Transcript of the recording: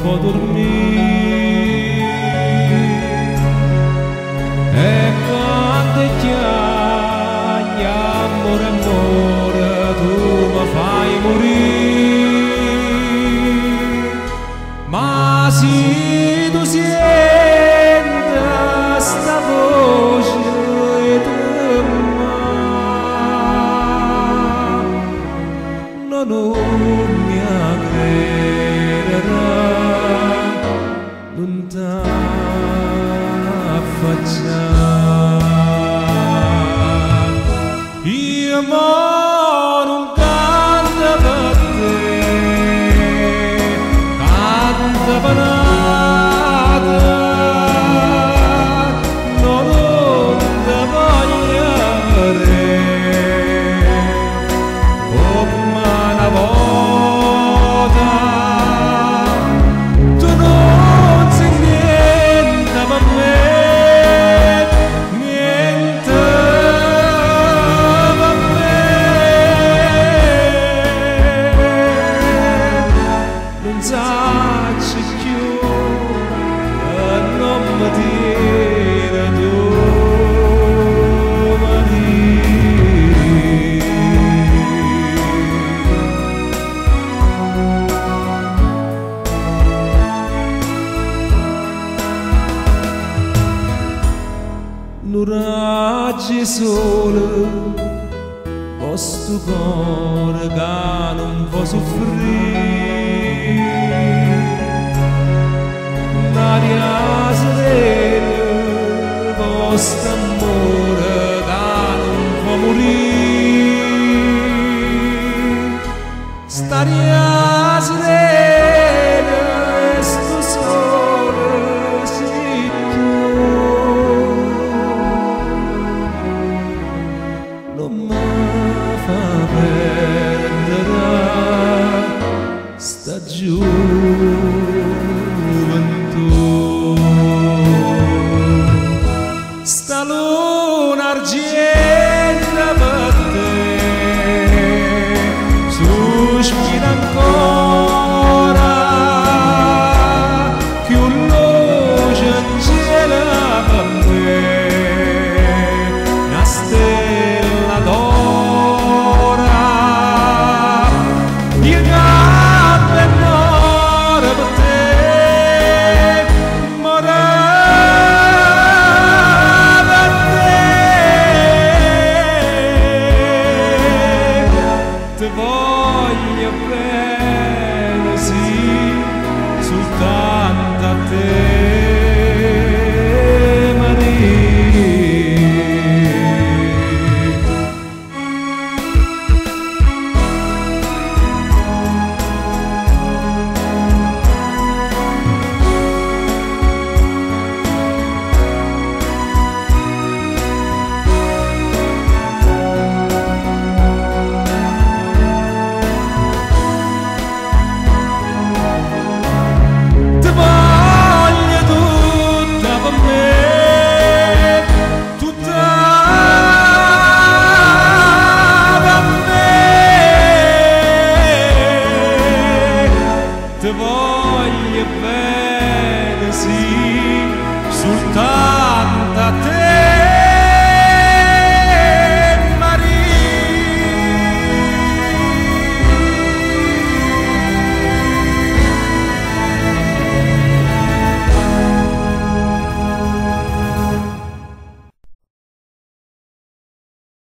può dormire, e quando chiagni amore, amore, tu mi fai morire. Ma se tu senti sta voce non mi aggrederà, non t'affacciare. Io non canto per te, canto per nata, non ti voglio vedere come una volta. Tu non sei niente per me, niente per me. Non sacci più e non mi dire domani. Un raggio sole, questo cuore che non può soffrire, un'aria serena, questo amore che non può morire, st'aria serena e sto sole sei tu. Non mi fa perdere sta gioventù, sta luna argenta per te, sospira ancora, che un luce in cielo per me, una stella d'ora. Io canto e muore per te, muore per te. Ti voglio bene, sì, soltanto a te, Maria. Ti voglio tutta per me, tutta per me. Ti voglio bene, sì, soltanto